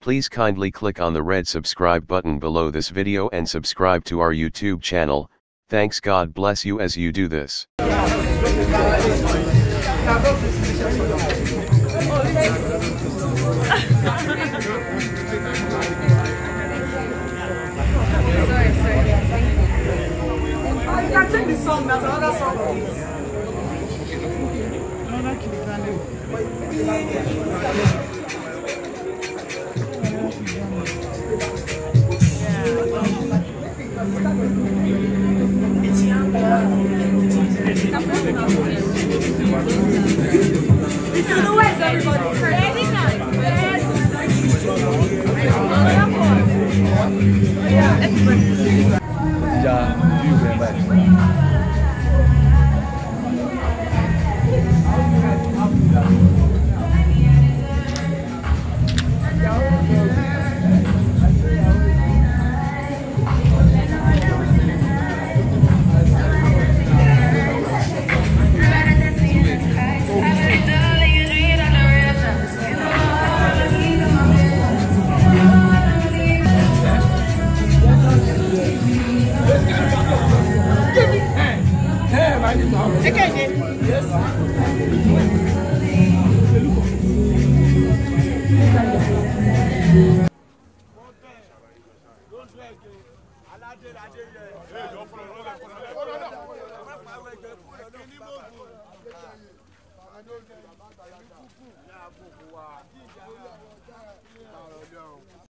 Please kindly click on the red subscribe button below this video and subscribe to our YouTube channel. Thanks, God bless you as you do this. You can take the song, that's another song. It's in the West, everybody.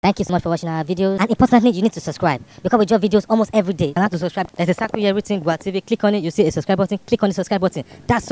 Thank you so much for watching our videos, and importantly, you need to subscribe because we drop videos almost every day. And how to subscribe? There's a circle here written Gua TV. Click on it, you see a subscribe button. Click on the subscribe button. That's all.